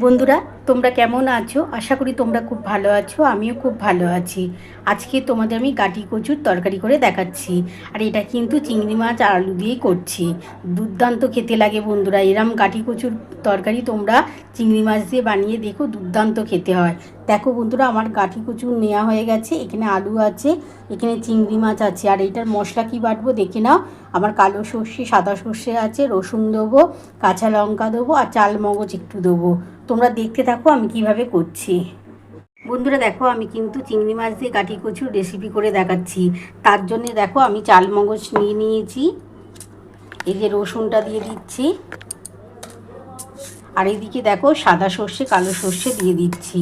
বন্ধুরা, তোমরা কেমন আছো? আশা করি তোমরা খুব ভালো আছো। আমিও খুব ভালো আছি। আজকে তোমাদের আমি গাটি কচুর তরকারি করে দেখাচ্ছি। আর এটা কিন্তু চিংড়ি মাছ আর আলু দিয়েই করছি। দুর্দান্ত খেতে লাগে বন্ধুরা। এরম গাটি কচুর তরকারি তোমরা চিংড়ি মাছ দিয়ে বানিয়ে দেখো, দুর্দান্ত খেতে হয়। দেখো বন্ধুরা, আমার গাটি কচুর নেওয়া হয়ে গেছে। এখানে আলু আছে, এখানে চিংড়ি মাছ আছে। আর এটার মশলা কী বাটবো দেখে নাও। আমার কালো সর্ষে, সাদা সর্ষে আছে, রসুন দেবো, কাঁচা লঙ্কা দেবো আর চাল মগজ একটু দেবো। তোমরা দেখতে থাকো আমি কিভাবে করছি। বন্ধুরা দেখো, আমি কিন্তু চিংড়ি মাছ দিয়ে গাটি কচুর রেসিপি করে দেখাচ্ছি। তার জন্যে দেখো আমি চাল মগজ নিয়ে নিয়েছি। এই যে রসুনটা দিয়ে দিচ্ছি। আর এইদিকে দেখো সাদা সর্ষে, কালো সর্ষে দিয়ে দিচ্ছি।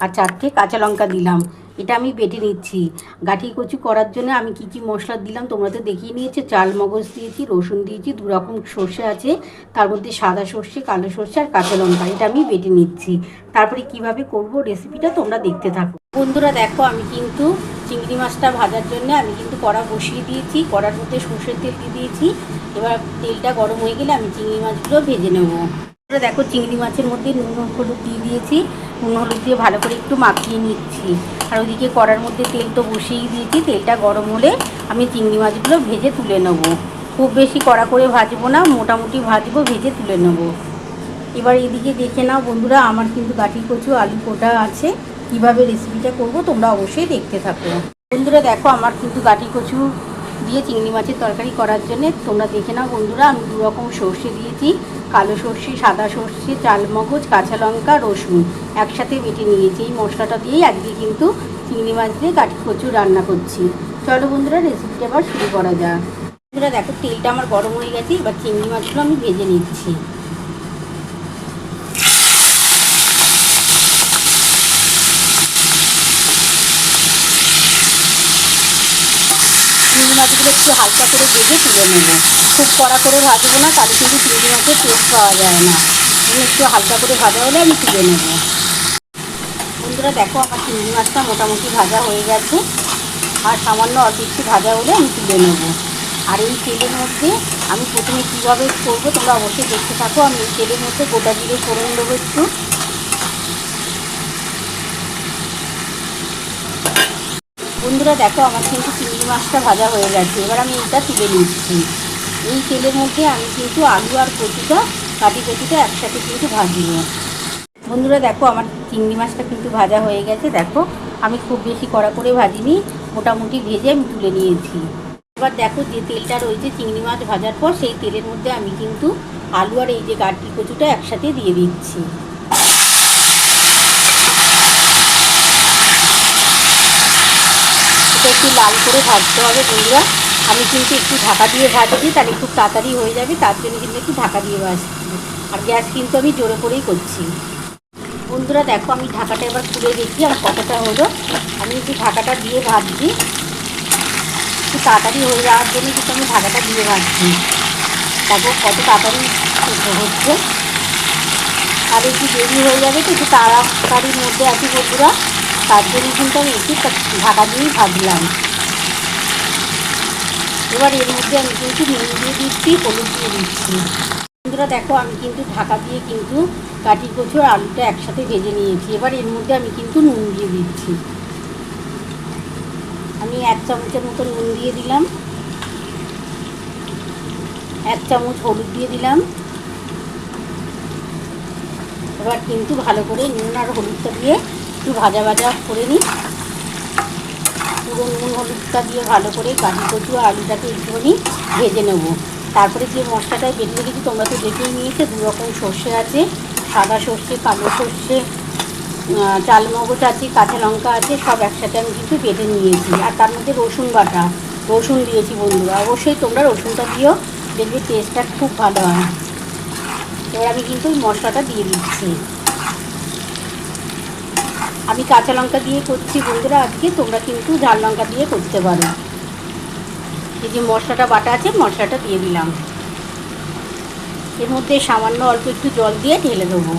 আর 4টে কাঁচা লঙ্কা দিলাম। এটা আমি বেটে নিচ্ছি। গাঠি কচু করার জন্য আমি কি কি মশলা দিলাম তোমরা তো দেখিয়ে নিয়েছে। চাল মগজ দিয়েছি, রসুন দিয়েছি, 2 রকম সর্ষে আছে, তার মধ্যে সাদা সর্ষে, কালো সর্ষে আর কাঁচা লঙ্কা। এটা আমি বেটে নিচ্ছি। তারপরে কিভাবে করব রেসিপিটা তোমরা দেখতে থাকো। বন্ধুরা দেখো, আমি কিন্তু চিংড়ি মাছটা ভাজার জন্য আমি কিন্তু কড়া বসিয়ে দিয়েছি। কড়ার মধ্যে সর্ষের তেল দিয়ে দিয়েছি। এবার তেলটা গরম হয়ে গেলে আমি চিংড়ি মাছগুলো ভেজে নেবো। দেখো চিংড়ি মাছের মধ্যে নুন হলুদ দিয়ে দিয়েছি। নুন হলুদ দিয়ে ভালো করে একটু মাখিয়ে নিচ্ছি। আর ওইদিকে কড়ার মধ্যে তেল তো বসিয়ে দিয়েছি। তেলটা গরম হলে আমি চিংড়ি মাছগুলো ভেজে তুলে নেবো। খুব বেশি কড়া করে ভাজবো না, মোটামুটি ভাজবো, ভেজে তুলে নেবো। এবার এদিকে দেখে নাও বন্ধুরা, আমার কিন্তু গাঠি কচু আলু কোটা আছে। কিভাবে রেসিপিটা করব তোমরা অবশ্যই দেখতে থাকো। বন্ধুরা দেখো, আমার কিন্তু গাঠি কচু দিয়ে চিংড়ি মাছের তরকারি করার জন্য তোমরা দেখে নাও বন্ধুরা, আমি 2 রকম সর্ষে দিয়েছি। কালো সর্ষে, সাদা সর্ষে, চাল মগজ, কাঁচা লঙ্কা, রসুন একসাথে বেটে নিয়েছি। এই মশলাটা দিয়েই আজকে কিন্তু চিংড়ি মাছ দিয়ে গাঠি কচু রান্না করছি। চলো বন্ধুরা, রেসিপিটা আবার শুরু করা যাক। বন্ধুরা দেখো, তেলটা আমার গরম হয়ে গেছে। এবার চিংড়ি মাছগুলো আমি ভেজে নিচ্ছি। চিংড়ি মাছগুলো একটু হালকা করে ভেজে তুলে নেবো। খুব কড়া করে ভাজবো না, তাহলে কিন্তু চিংড়ি মাছের টেস্ট পাওয়া যায় না। একটু হালকা করে ভাজা হলে আমি তুলে নেব। বন্ধুরা দেখো, আমার চিংড়ি মাছটা মোটামুটি ভাজা হয়ে গেছে। আর সামান্য অল্প একটু ভাজা হলে আমি তুলে নেব। আর এই তেলের মধ্যে আমি প্রথমে কীভাবে করবো তোমরা অবশ্যই দেখতে থাকো। আমি এই তেলের মধ্যে গোটা জিরে ফোড়ন দেবো একটু। বন্ধুরা দেখো, আমার কিন্তু চিংড়ি মাছটা ভাজা হয়ে গেছে। এবার আমি এটা তুলে নিচ্ছি। এই তেলের মধ্যে আমি কিন্তু আলু আর কচুটা, গাঠি কচুটা একসাথে কিন্তু ভাজবো। বন্ধুরা দেখো, আমার চিংড়ি মাছটা কিন্তু ভাজা হয়ে গেছে। দেখো, আমি খুব বেশি কড়া করে ভাজিনি, মোটামুটি ভেজে আমি তুলে নিয়েছি। এবার দেখো, যে তেলটা রয়েছে চিংড়ি মাছ ভাজার পর, সেই তেলের মধ্যে আমি কিন্তু আলু আর এই যে গাঠি কচুটা একসাথে দিয়ে দিচ্ছি। এটা একটু লাল করে ভাজতে হবে বন্ধুরা। আমি কিন্তু একটু ঢাকা দিয়ে ভাজছি, তাহলে খুব তাড়াতাড়ি হয়ে যাবে। তার জন্য কিন্তু একটু ঢাকা দিয়ে ভাজছি। আর গ্যাস কিন্তু আমি জোরে করেই করছি। বন্ধুরা দেখো, আমি ঢাকাটা এবার খুলে দেখি আর কতটা হলো। আমি একটু ঢাকাটা দিয়ে ভাজছি, একটু তাড়াতাড়ি হয়ে যাওয়ার জন্য কিন্তু আমি ঢাকাটা দিয়ে ভাজছি। দেখো কত তাড়াতাড়ি হচ্ছে। আর একটু দেরি হয়ে যাবে, তো একটু তাড়াতাড়ির মধ্যে আছি বন্ধুরা। তার জন্য কিন্তু আমি একটু ঢাকা দিয়েই ভাজলাম। এবার এর মধ্যে আমি কিন্তু নুন দিয়ে দিচ্ছি, হলুদ দিয়ে দিচ্ছি। বন্ধুরা দেখো, আমি কিন্তু ঢাকা দিয়ে কিন্তু গাঠি কচু আর আলুটা একসাথে ভেজে নিয়েছি। এবার এর মধ্যে আমি কিন্তু নুন দিয়ে দিচ্ছি। আমি 1 চামচের মতো নুন দিয়ে দিলাম। 1 চামচ হলুদ দিয়ে দিলাম। এবার কিন্তু ভালো করে নুন আর হলুদটা দিয়ে একটু ভাজা ভাজা করে নিই। পুরো নুন হলুদটা দিয়ে ভালো করে গাঠি কচু আর আলুটাকে একটুখানি ভেজে নেব। তারপরে যে মশলাটা বেটে রেখেছি তোমরা তো দেখেই নিয়েছে। 2 রকম সর্ষে আছে, সাদা সর্ষে, কালো সর্ষে, চাল মগজ আছে, কাঁচা লঙ্কা আছে, সব একসাথে আমি কিন্তু বেটে নিয়েছি। আর তার মধ্যে রসুন বাটা, রসুন দিয়েছি বন্ধুরা। অবশ্যই তোমরা রসুনটা দিও, দেখবে টেস্টটা খুব ভালো হয়। এবার আমি কিন্তু ওই মশলাটা দিয়ে দিচ্ছি। আমি কাঁচা লঙ্কা দিয়ে করছি বন্ধুরা আজকে, তোমরা কিন্তু ঝাল লঙ্কা দিয়ে করতে পারো। এই যে মশলাটা বাটা আছে, মশলাটা দিয়ে দিলাম। এর মধ্যে সামান্য অল্প একটু জল দিয়ে ঢেলে দেবো।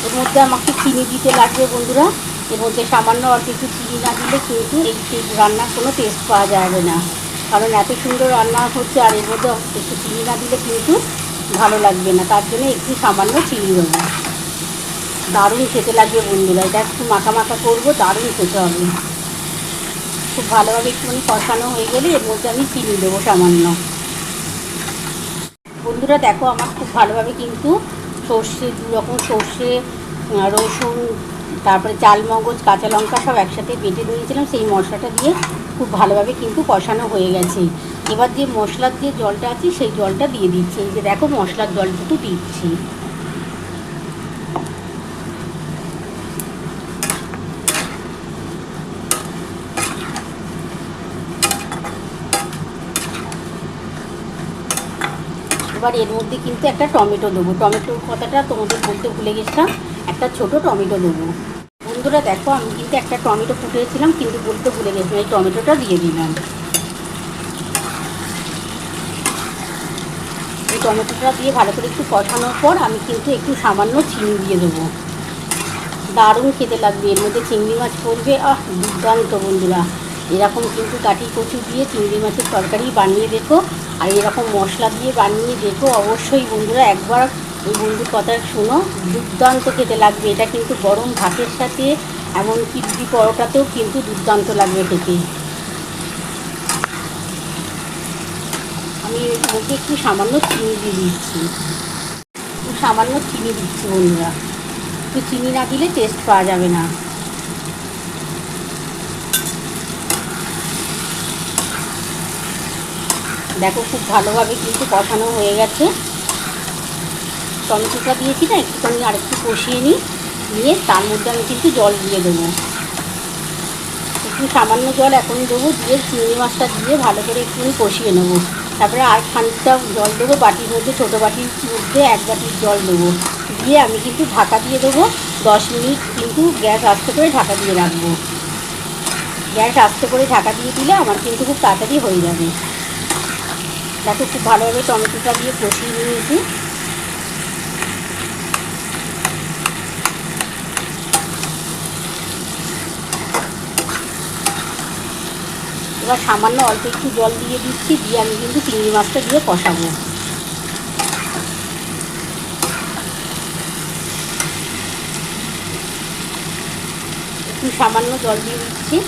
এর মধ্যে আমাকে চিনি দিতে লাগবে বন্ধুরা। এর মধ্যে সামান্য অল্প একটু চিনি না দিলে কিন্তু এই রান্নার কোনো টেস্ট পাওয়া যাবে না, কারণ এত সুন্দর রান্না হচ্ছে আর এর মধ্যে একটু চিনি না দিলে কিন্তু ভালো লাগবে না। তার জন্য একটু সামান্য চিনি দেবো। দারুণ খেতে লাগবে বন্ধুরা, এটা একটু মাখা মাখা করবো, দারুণ খেতে হবে। খুব ভালোভাবে একটুখানি কষানো হয়ে গেলে এর মধ্যে আমি চিনি দেবো সামান্য। বন্ধুরা দেখো আমার খুব ভালোভাবে কিন্তু সর্ষে, দু রকম সর্ষে, রসুন, তারপরে চালমগজ, কাঁচা লঙ্কা সব একসাথে বেটে নিয়েছিলাম, সেই মশলাটা দিয়ে খুব ভালোভাবে কিন্তু কষানো হয়ে গেছে। এবার যে মশলার যে জলটা আছে সেই জলটা দিয়ে দিচ্ছি। এই যে দেখো মশলার জলটুকু দিচ্ছি। এবার এর মধ্যে কিন্তু একটা টমেটো দেবো। টমেটোর কথাটা তোমাদের বলতে ভুলে গেছিলাম, একটা ছোট টমেটো দেবো। বন্ধুরা দেখো আমি কিন্তু একটা টমেটো ফুটিয়েছিলাম কিন্তু বলতে ভুলে গেছিলাম, এই টমেটোটা দিয়ে দিলাম। এই টমেটোটা দিয়ে ভালো করে একটু কষানোর পর আমি কিন্তু একটু সামান্য চিনি দিয়ে দেবো। দারুণ খেতে লাগবে, এর মধ্যে চিংড়ি মাছ পড়বে, দুর্দান্ত বন্ধুরা। এরকম কিন্তু কাঠি কচু দিয়ে চিংড়ি মাছের তরকারি বানিয়ে দেখো, আর এরকম মশলা দিয়ে বানিয়ে দেখো অবশ্যই বন্ধুরা, একবার এই বন্ধুর কথা শোনো, দুর্দান্ত খেতে লাগবে। এটা কিন্তু গরম ভাতের সাথে, এমনকি রুটি পরোটাতেও কিন্তু দুর্দান্ত লাগবে খেতে। আমি এর মধ্যে একটু সামান্য চিনি দিয়ে দিচ্ছি, একটু সামান্য চিনি দিচ্ছি বন্ধুরা, একটু চিনি না দিলে টেস্ট পাওয়া যাবে না। দেখো খুব ভালোভাবে কিন্তু কষানো হয়ে গেছে। টমেটোটা দিয়েছি না, একটুখানি আরেকটু কষিয়ে নিয়ে তার মধ্যে আমি কিন্তু জল দিয়ে দেবো। একটু সামান্য জল এখনই দেবো, দিয়ে চিংড়ি মাছটা দিয়ে ভালো করে একটুখানি কষিয়ে নেবো। তারপরে আর খানিকটা জল দেবো, বাটির মধ্যে, ছোটো বাটির মধ্যে 1 বাটির জল দেবো, দিয়ে আমি কিন্তু ঢাকা দিয়ে দেবো। 10 মিনিট কিন্তু গ্যাস আস্তে করে ঢাকা দিয়ে রাখবো। গ্যাস আস্তে করে ঢাকা দিয়ে দিলে আমার কিন্তু খুব তাড়াতাড়ি হয়ে যাবে। দেখো খুব ভালোভাবে টমেটোটা দিয়ে কষিয়ে নিয়েছি। এবার সামান্য অল্প একটু জল দিয়ে দিচ্ছি, দিয়ে আমি কিন্তু চিংড়ি মাছটা দিয়ে কষাবো। একটু সামান্য জল দিয়ে দিচ্ছি।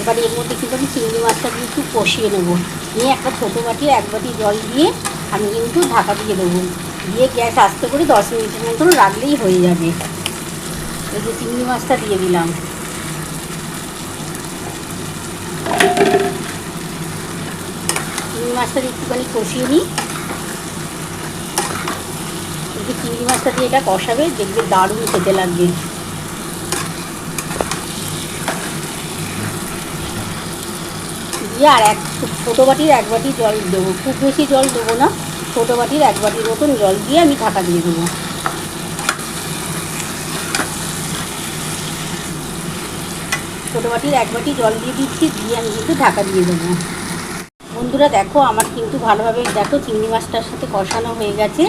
এবার এর মধ্যে কিন্তু আমি চিংড়ি মাছটা দিয়ে একটু কষিয়ে নেবো, নিয়ে একটা ছোটো বাটির 1 বাটি জল দিয়ে আমি কিন্তু ঢাকা দিয়ে দেবো, দিয়ে গ্যাস আস্তে করে 10 মিনিটের মতন রাখলেই হয়ে যাবে। এই যে চিংড়ি মাছটা দিয়ে দিলাম। চিংড়ি মাছটা একটুখানি কষিয়ে নিই। একটু চিংড়ি মাছটা দিয়ে এটা কষাবে, দেখবে দারুণ খেতে লাগবে। দিয়ে আর ছোটো বাটির 1 বাটি জল দেবো, খুব বেশি জল দেবো না, ছোটো বাটির 1 বাটির মতন জল দিয়ে আমি ঢাকা দিয়ে দেবো। ছোটো বাটির 1 বাটি জল দিয়ে দিচ্ছি, দিয়ে আমি কিন্তু ঢাকা দিয়ে দেবো। বন্ধুরা দেখো আমার কিন্তু ভালোভাবে দেখো চিংড়ি মাছটার সাথে কষানো হয়ে গেছে।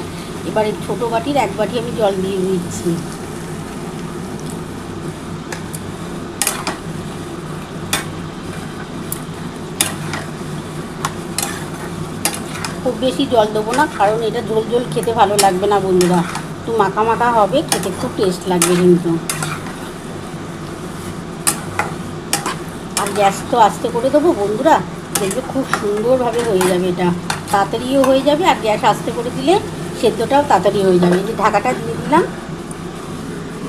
এবারে ছোটো বাটির 1 বাটি আমি জল দিয়ে দিচ্ছি। খুব বেশি জল দেবো না, কারণ এটা ঝোল ঝোল খেতে ভালো লাগবে না বন্ধুরা, একটু মাখা মাখা হবে, খেতে খুব টেস্ট লাগবে কিন্তু। আর গ্যাস তো আস্তে করে দেবো বন্ধুরা, দেখবে খুব সুন্দরভাবে হয়ে যাবে, এটা তাড়াতাড়িও হয়ে যাবে, আর গ্যাস আস্তে করে দিলে সেদ্ধটাও তাড়াতাড়ি হয়ে যাবে। এই যে ঢাকাটা দিয়ে দিলাম,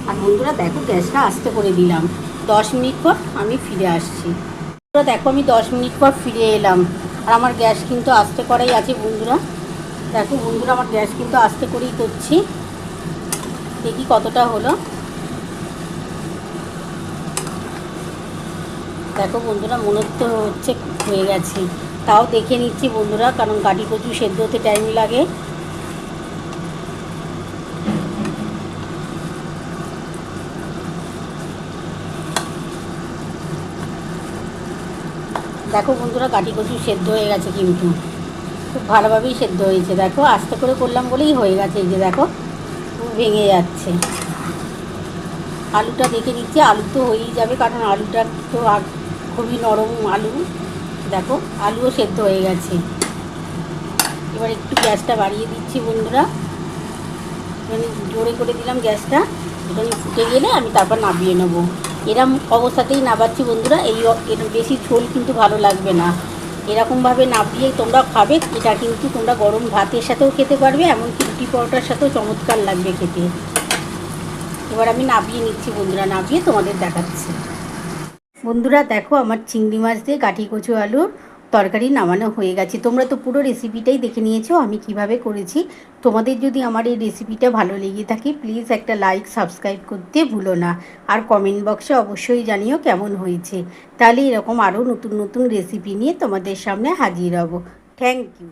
আর বন্ধুরা দেখো গ্যাসটা আস্তে করে দিলাম। 10 মিনিট পর আমি ফিরে আসছি। দেখো আমি 10 মিনিট পর ফিরে এলাম, আর আমার গ্যাস কিন্তু আস্তে করাই আছে বন্ধুরা। দেখো বন্ধুরা আমার গ্যাস কিন্তু আস্তে করেই করছি, দেখি কতটা হলো। দেখো বন্ধুরা মনে হচ্ছে হয়ে গেছে, তাও দেখে নিচ্ছি বন্ধুরা, কারণ কাঠি কচু সেদ্ধ হতে টাইম লাগে। দেখো বন্ধুরা কাঠি কচু সেদ্ধ হয়ে গেছে, কিন্তু খুব ভালোভাবেই সেদ্ধ হয়েছে। দেখো আস্তে করে করলাম বলেই হয়ে গেছে। এই যে দেখো, 10 মিনিট পর আমি ফিরে আসছি। ভেঙে যাচ্ছে। আলুটা দেখে নিচ্ছি, আলু তো হয়েই যাবে কারণ আলুটা তো খুবই নরম আলু। দেখো আলুও সেদ্ধ হয়ে গেছে। এবার একটু গ্যাসটা বাড়িয়ে দিচ্ছি বন্ধুরা, মানে জোরে করে দিলাম গ্যাসটা। এখানে ফুটে গেলে আমি তারপর নামিয়ে নেবো। এরম অবস্থাতেই নাবাচ্ছি বন্ধুরা, এর বেশি ঝোল কিন্তু ভালো লাগবে না। এরকমভাবে নাবিয়ে তোমরা খাবে, এটা কিন্তু তোমরা গরম ভাতের সাথেও খেতে পারবে, এমনকি রুটি পরোটার সাথেও চমৎকার লাগবে খেতে। এবার আমি নাবিয়ে নিচ্ছি বন্ধুরা, নাবিয়ে তোমাদের দেখাচ্ছি। বন্ধুরা দেখো আমার চিংড়ি মাছ দিয়ে গাঠি কচু আলুর তরকারি নামানো হয়ে গেছে। তোমরা তো পুরো রেসিপিটাই দেখে নিয়েছো আমি কিভাবে করেছি। তোমাদের যদি আমার এই রেসিপিটা ভালো লেগে থাকে প্লিজ একটা লাইক সাবস্ক্রাইব করতে ভুলো না। আর কমেন্ট বক্সে অবশ্যই জানিও কেমন হয়েছে। তাহলে এরকম আরও নতুন নতুন রেসিপি নিয়ে তোমাদের সামনে হাজির হব। Thank you.